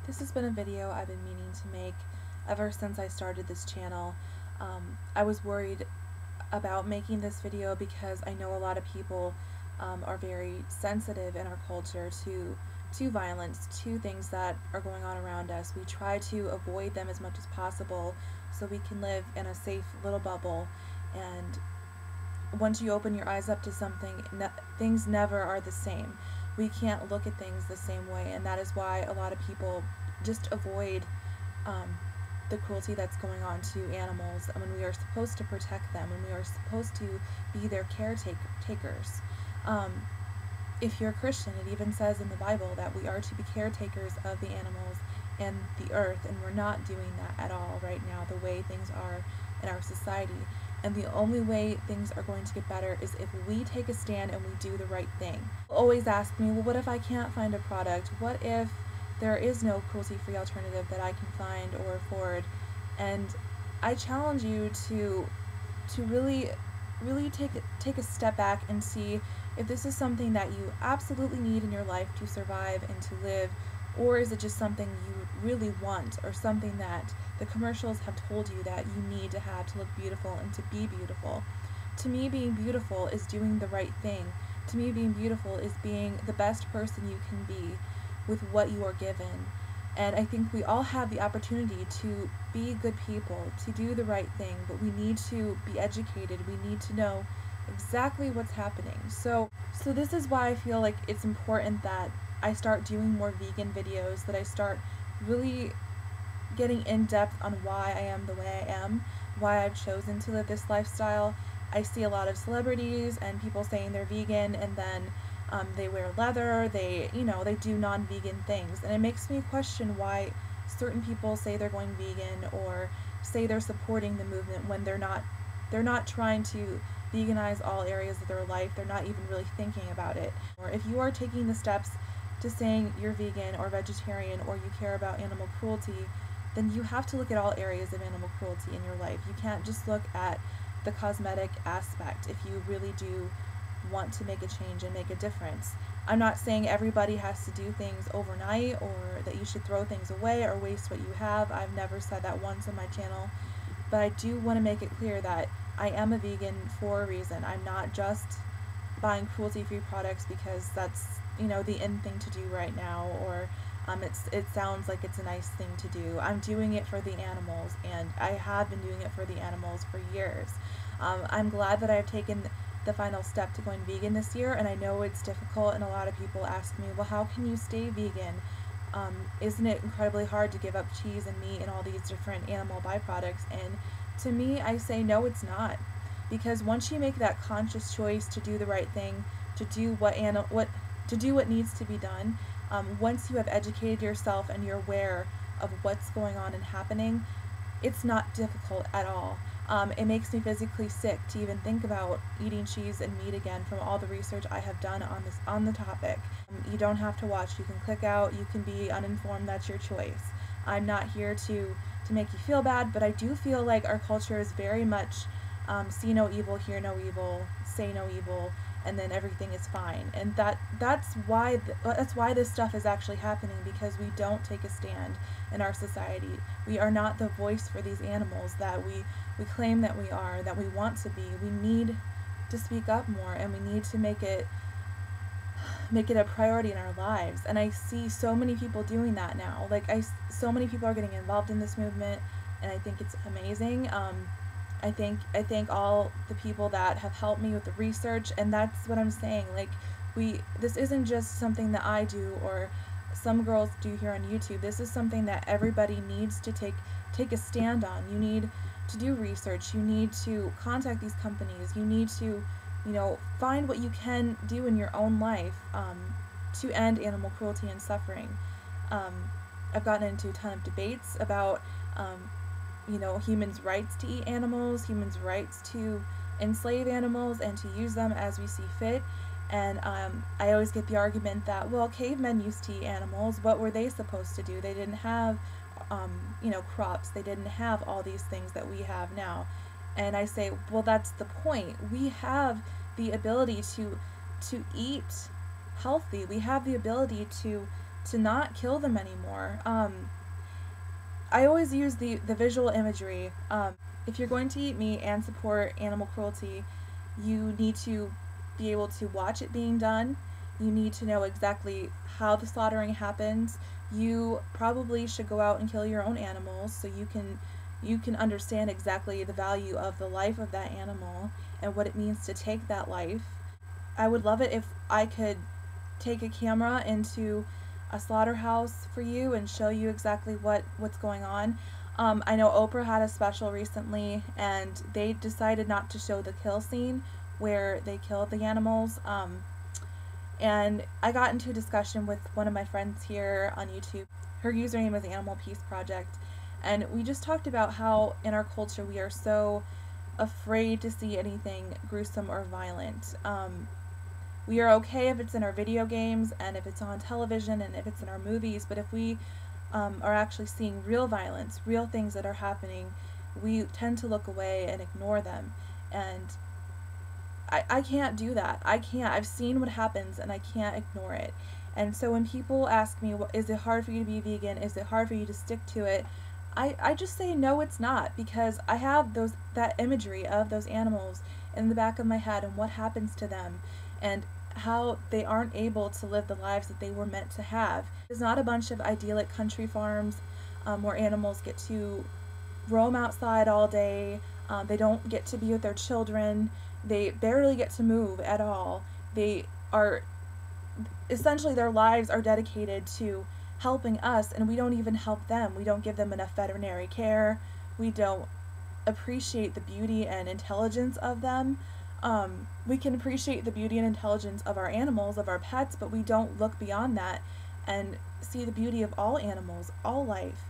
This has been a video I've been meaning to make ever since I started this channel. I was worried about making this video because I know a lot of people are very sensitive in our culture to violence, to things that are going on around us. We try to avoid them as much as possible so we can live in a safe little bubble, and once you open your eyes up to something, things never are the same. We can't look at things the same way, and that is why a lot of people just avoid the cruelty that's going on to animals when we are supposed to protect them, when we are supposed to be their caretakers. If you're a Christian, it even says in the Bible that we are to be caretakers of the animals and the earth, and we're not doing that at all right now, the way things are in our society. And the only way things are going to get better is if we take a stand and we do the right thing. People always ask me, well, what if I can't find a product? What if there is no cruelty-free alternative that I can find or afford? And I challenge you to really take a step back and see if this is something that you absolutely need in your life to survive and to live, or is it just something you really want, or something that the commercials have told you that you need to have to look beautiful and to be beautiful. To me, being beautiful is doing the right thing. To me, being beautiful is being the best person you can be with what you are given. And I think we all have the opportunity to be good people, to do the right thing, but we need to be educated. We need to know exactly what's happening. So this is why I feel like it's important that I start doing more vegan videos, that I start really getting in depth on why I am the way I am, why I've chosen to live this lifestyle. I see a lot of celebrities and people saying they're vegan, and then they wear leather, they do non-vegan things, and it makes me question why certain people say they're going vegan or say they're supporting the movement when they're not trying to veganize all areas of their life. They're not even really thinking about it. Or if you are taking the steps to saying you're vegan or vegetarian, or you care about animal cruelty, then you have to look at all areas of animal cruelty in your life. You can't just look at the cosmetic aspect if you really do want to make a change and make a difference. I'm not saying everybody has to do things overnight, or that you should throw things away or waste what you have. I've never said that once on my channel, but I do want to make it clear that I am a vegan for a reason. I'm not just buying cruelty-free products because that's the in thing to do right now, or it sounds like it's a nice thing to do. I'm doing it for the animals, and I have been doing it for the animals for years. I'm glad that I've taken the final step to going vegan this year, and I know it's difficult, and a lot of people ask me, well, how can you stay vegan? Isn't it incredibly hard to give up cheese and meat and all these different animal byproducts? And to me, I say no, it's not. Because once you make that conscious choice to do the right thing, to do what needs to be done, once you have educated yourself and you're aware of what's going on and happening, it's not difficult at all. It makes me physically sick to even think about eating cheese and meat again from all the research I have done on the topic. You don't have to watch. You can click out. You can be uninformed. That's your choice. I'm not here to make you feel bad, but I do feel like our culture is very much see no evil, hear no evil, say no evil, and then everything is fine. And that's why this stuff is actually happening, because we don't take a stand in our society. We are not the voice for these animals that we claim that we are, that we want to be. We need to speak up more, and we need to make it a priority in our lives. And I see so many people doing that now. So many people are getting involved in this movement, and I think it's amazing. I thank all the people that have helped me with the research, and that's what I'm saying. This isn't just something that I do or some girls do here on YouTube. This is something that everybody needs to take a stand on. You need to do research. You need to contact these companies. You need to, find what you can do in your own life to end animal cruelty and suffering. I've gotten into a ton of debates about humans' rights to eat animals, humans' rights to enslave animals and to use them as we see fit. And I always get the argument that, well, cavemen used to eat animals. What were they supposed to do? They didn't have, crops. They didn't have all these things that we have now. And I say, well, that's the point. We have the ability to eat healthy. We have the ability to to not kill them anymore. I always use the visual imagery. If you're going to eat meat and support animal cruelty, you need to be able to watch it being done. You need to know exactly how the slaughtering happens. You probably should go out and kill your own animals so you can understand exactly the value of the life of that animal and what it means to take that life. I would love it if I could take a camera into a slaughterhouse for you and show you exactly what's going on. I know Oprah had a special recently, and they decided not to show the kill scene where they killed the animals. And I got into a discussion with one of my friends here on YouTube. Her username is Animal Peace Project, and we just talked about how in our culture we are so afraid to see anything gruesome or violent. We are okay if it's in our video games and if it's on television and if it's in our movies, but if we are actually seeing real violence, real things that are happening, we tend to look away and ignore them. And I can't do that. I can't. I've seen what happens and I can't ignore it. And so when people ask me, is it hard for you to be vegan? Is it hard for you to stick to it? I just say no, it's not, because I have that imagery of those animals in the back of my head and what happens to them and how they aren't able to live the lives that they were meant to have. It's not a bunch of idyllic country farms where animals get to roam outside all day. They don't get to be with their children. They barely get to move at all. They are, essentially their lives are dedicated to helping us, and we don't even help them. We don't give them enough veterinary care. We don't appreciate the beauty and intelligence of them. We can appreciate the beauty and intelligence of our animals, of our pets, but we don't look beyond that and see the beauty of all animals, all life.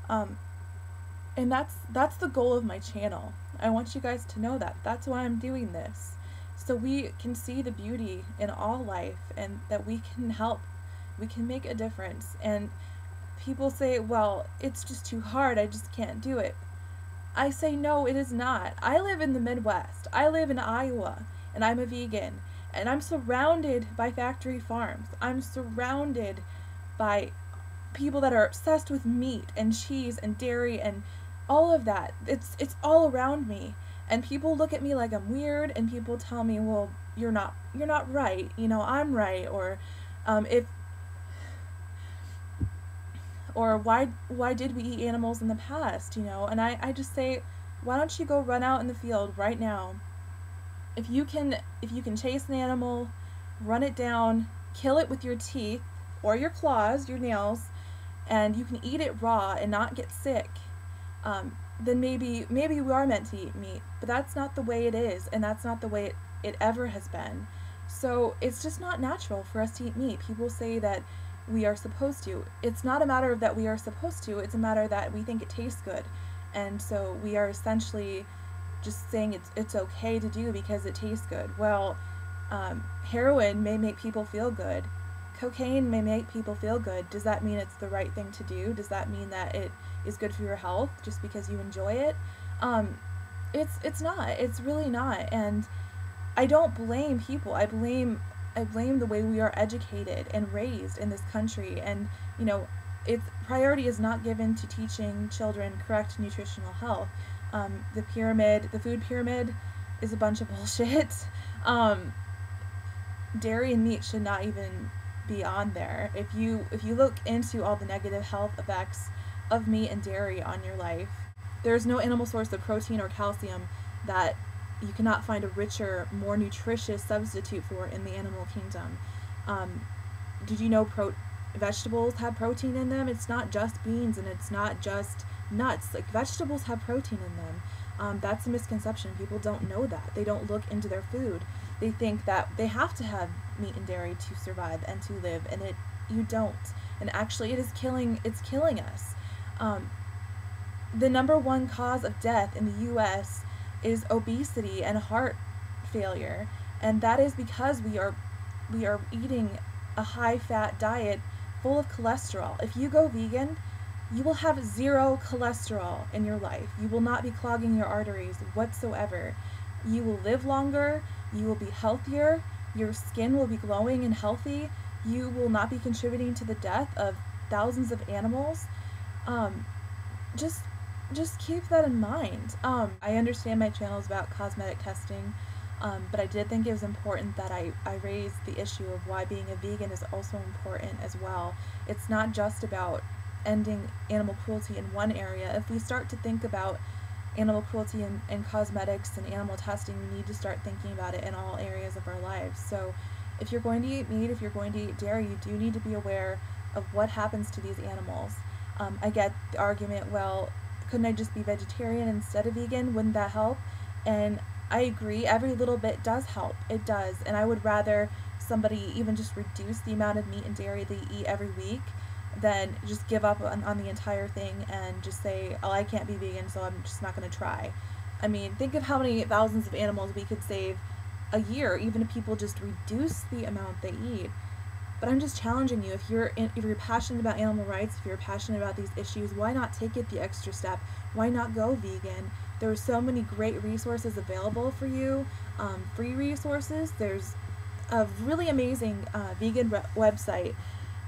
And that's the goal of my channel. I want you guys to know that. That's why I'm doing this. So we can see the beauty in all life and that we can help. We can make a difference. And people say, well, it's just too hard. I just can't do it. I say, no, it is not. I live in the Midwest. I live in Iowa, and I'm a vegan. And I'm surrounded by factory farms. I'm surrounded by people that are obsessed with meat and cheese and dairy and all of that. It's all around me. And people look at me like I'm weird, and people tell me, well, you're not right. You know, I'm right. Or why did we eat animals in the past, you know? And I just say, why don't you go run out in the field right now? If you can chase an animal, run it down, kill it with your teeth or your claws, your nails, and you can eat it raw and not get sick, then maybe we are meant to eat meat. But that's not the way it is, and that's not the way it ever has been. So it's just not natural for us to eat meat. People say that we are supposed to. It's not a matter of that we are supposed to, it's a matter that we think it tastes good. And so we are essentially just saying it's okay to do because it tastes good. Well, heroin may make people feel good. Cocaine may make people feel good. Does that mean it's the right thing to do? Does that mean that it is good for your health just because you enjoy it? It's not. It's really not. And I don't blame people. I blame the way we are educated and raised in this country. And, you know, its priority is not given to teaching children correct nutritional health. The food pyramid is a bunch of bullshit. Dairy and meat should not even be on there. If you look into all the negative health effects of meat and dairy on your life, there's no animal source of protein or calcium that you cannot find a richer, more nutritious substitute for in the animal kingdom. Did you know vegetables have protein in them? It's not just beans and it's not just nuts. Like, vegetables have protein in them. That's a misconception. People don't know that. They don't look into their food. They think that they have to have meat and dairy to survive and to live, and you don't. And actually, it's killing us. The number one cause of death in the U.S. is obesity and heart failure, and that is because we are eating a high-fat diet full of cholesterol. If you go vegan, you will have 0 cholesterol in your life. You will not be clogging your arteries whatsoever. You will live longer, you will be healthier, your skin will be glowing and healthy, you will not be contributing to the death of thousands of animals. Um, just just keep that in mind. I understand my channel is about cosmetic testing, but I did think it was important that I raise the issue of why being a vegan is also important as well. It's not just about ending animal cruelty in one area. If we start to think about animal cruelty in cosmetics and animal testing, we need to start thinking about it in all areas of our lives. So if you're going to eat meat, if you're going to eat dairy, you do need to be aware of what happens to these animals. I get the argument, well, couldn't I just be vegetarian instead of vegan? Wouldn't that help? And I agree, every little bit does help. It does. And I would rather somebody even just reduce the amount of meat and dairy they eat every week than just give up on the entire thing and just say, oh, I can't be vegan, so I'm just not going to try. I mean, think of how many thousands of animals we could save a year, even if people just reduce the amount they eat. But I'm just challenging you, if you're passionate about animal rights, if you're passionate about these issues, why not take it the extra step? Why not go vegan? There are so many great resources available for you, free resources. There's a really amazing vegan website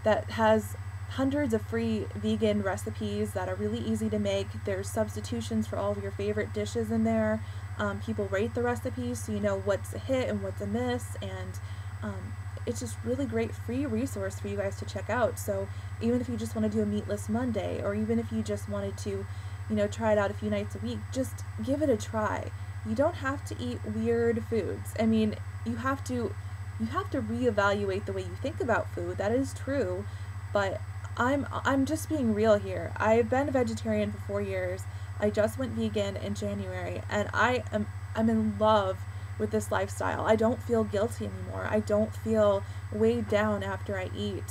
that has hundreds of free vegan recipes that are really easy to make. There's substitutions for all of your favorite dishes in there. People rate the recipes so you know what's a hit and what's a miss, and it's just really great free resource for you guys to check out. So even if you just want to do a meatless Monday, or even if you just wanted to, try it out a few nights a week, just give it a try. You don't have to eat weird foods. I mean, you have to reevaluate the way you think about food. That is true, but I'm just being real here. I've been a vegetarian for 4 years. I just went vegan in January, and I'm in love with this lifestyle. I don't feel guilty anymore. I don't feel weighed down after I eat.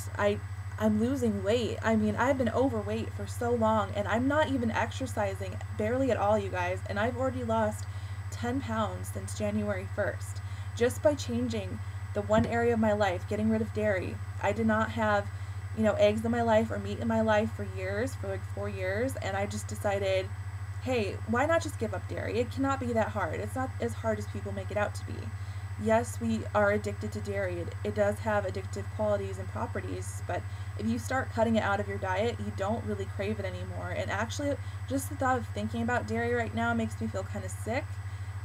I'm losing weight. I mean, I've been overweight for so long, and I'm not even exercising barely at all, you guys, and I've already lost 10 pounds since January 1st, just by changing the one area of my life, getting rid of dairy. I did not have, eggs in my life or meat in my life for years, for like 4 years, and I just decided, hey, why not just give up dairy? It cannot be that hard. It's not as hard as people make it out to be. Yes, we are addicted to dairy. It does have addictive qualities and properties, but if you start cutting it out of your diet, you don't really crave it anymore. And actually, just the thought of thinking about dairy right now makes me feel kind of sick,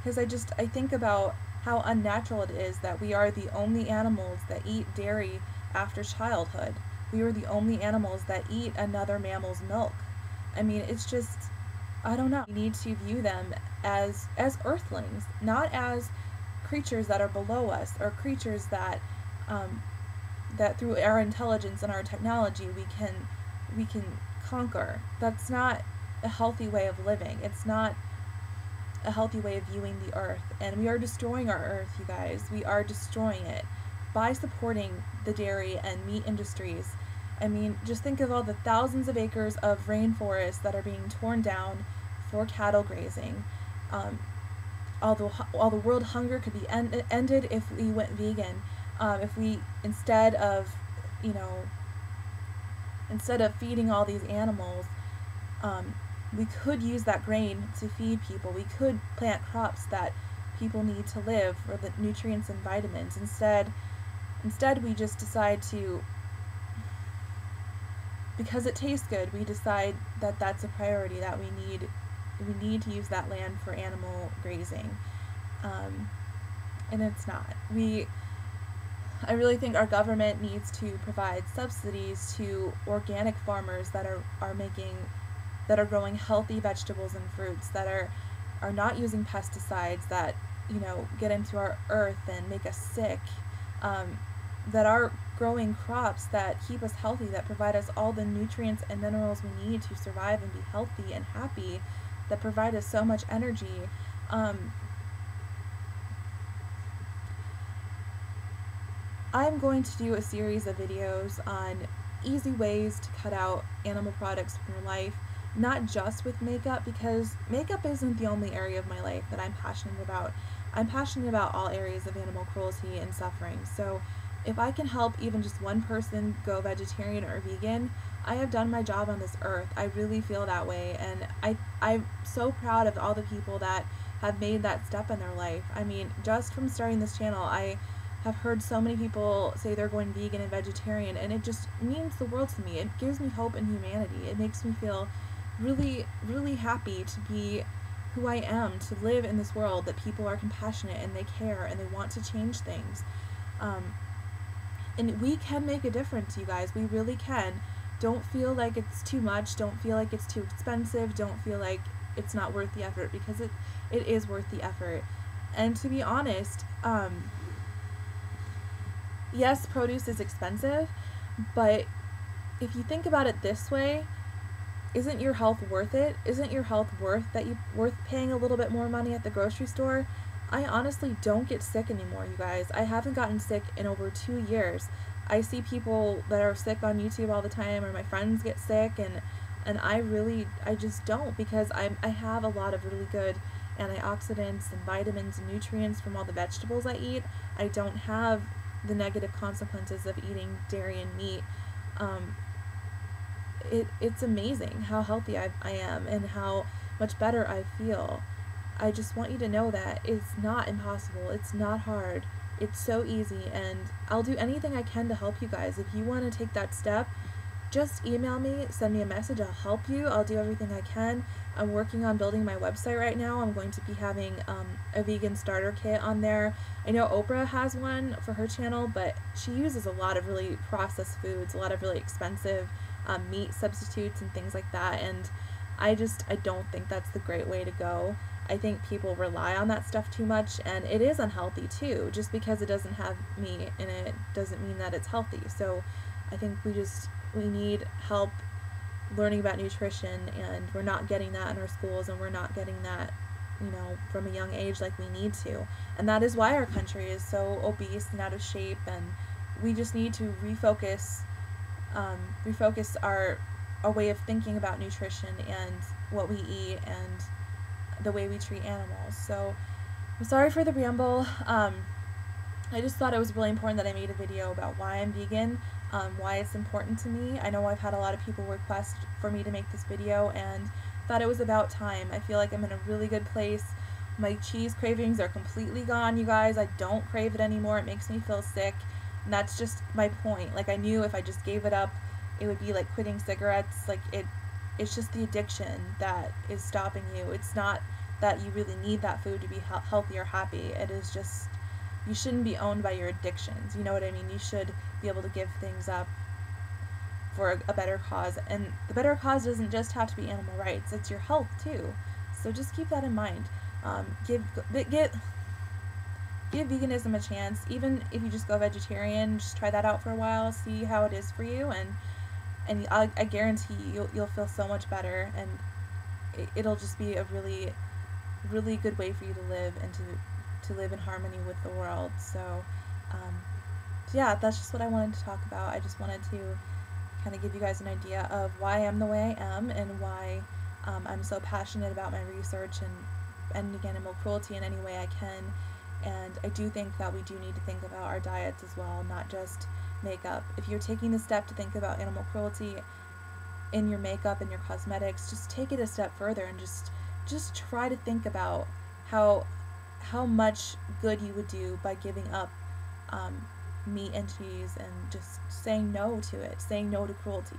because I think about how unnatural it is that we are the only animals that eat dairy after childhood. We are the only animals that eat another mammal's milk. I mean, it's just, I don't know. We need to view them as earthlings, not as creatures that are below us, or creatures that that through our intelligence and our technology we can conquer. That's not a healthy way of living. It's not a healthy way of viewing the earth, and we are destroying our earth, you guys. We are destroying it by supporting the dairy and meat industries. I mean, just think of all the thousands of acres of rainforest that are being torn down for cattle grazing. All the world hunger could be ended if we went vegan. If we, instead of feeding all these animals, we could use that grain to feed people. We could plant crops that people need to live for the nutrients and vitamins. Instead we just decide to, because it tastes good, we decide that that's a priority, that we need to use that land for animal grazing, and it's not. I really think our government needs to provide subsidies to organic farmers that are growing healthy vegetables and fruits, that are not using pesticides that get into our earth and make us sick, that are growing crops that keep us healthy, that provide us all the nutrients and minerals we need to survive and be healthy and happy, that provide us so much energy. I'm going to do a series of videos on easy ways to cut out animal products from your life, not just with makeup, because makeup isn't the only area of my life that I'm passionate about. I'm passionate about all areas of animal cruelty and suffering. So if I can help even just one person go vegetarian or vegan, I have done my job on this earth. I really feel that way, and I'm so proud of all the people that have made that step in their life. I mean, just from starting this channel, have heard so many people say they're going vegan and vegetarian, and it just means the world to me. It gives me hope in humanity. It makes me feel really, really happy to be who I am, to live in this world that people are compassionate and they care and they want to change things. And we can make a difference, you guys. We really can. Don't feel like it's too much. Don't feel like it's too expensive. Don't feel like it's not worth the effort, because it is worth the effort. And to be honest, yes, produce is expensive, but if you think about it this way, isn't your health worth it? Isn't your health worth paying a little bit more money at the grocery store? I honestly don't get sick anymore, you guys. I haven't gotten sick in over 2 years. I see people that are sick on YouTube all the time, or my friends get sick, and I just don't, because I have a lot of really good antioxidants and vitamins and nutrients from all the vegetables I eat. I don't have the negative consequences of eating dairy and meat. It's amazing how healthy I am and how much better I feel. I just want you to know that it's not impossible. It's not hard. It's so easy, and I'll do anything I can to help you guys. If you want to take that step, just email me, send me a message. I'll help you. I'll do everything I can. I'm working on building my website right now. I'm going to be having a vegan starter kit on there. I know Oprah has one for her channel, but she uses a lot of really processed foods, a lot of really expensive meat substitutes and things like that, and I don't think that's the great way to go. I think people rely on that stuff too much, and it is unhealthy too. Just because it doesn't have meat in it doesn't mean that it's healthy. So I think we need help learning about nutrition, and we're not getting that in our schools, and we're not getting that, from a young age like we need to. And that is why our country is so obese and out of shape, and we just need to refocus our way of thinking about nutrition and what we eat and the way we treat animals. So I'm sorry for the ramble. I just thought it was really important that I made a video about why I'm vegan, why it's important to me. I know I've had a lot of people request for me to make this video, and thought it was about time. I feel like I'm in a really good place. My cheese cravings are completely gone, you guys. I don't crave it anymore. It makes me feel sick, and that's just my point. Like, I knew if I just gave it up, it would be like quitting cigarettes. Like, it's just the addiction that is stopping you. It's not that you really need that food to be healthy or happy. It is just, you shouldn't be owned by your addictions. You know what I mean? You should be able to give things up for a better cause. And the better cause doesn't just have to be animal rights. It's your health too. So just keep that in mind. Give veganism a chance. Even if you just go vegetarian, just try that out for a while. See how it is for you, and I guarantee you'll feel so much better, and it'll just be a really, really good way for you to live, and to live in harmony with the world. So yeah, that's just what I wanted to talk about. I just wanted to kind of give you guys an idea of why I am the way I am, and why I'm so passionate about my research and ending animal cruelty in any way I can. And I do think that we do need to think about our diets as well, not just makeup. If you're taking the step to think about animal cruelty in your makeup and your cosmetics, just take it a step further, and just try to think about how much good you would do by giving up meat and cheese, and just saying no to it, saying no to cruelty.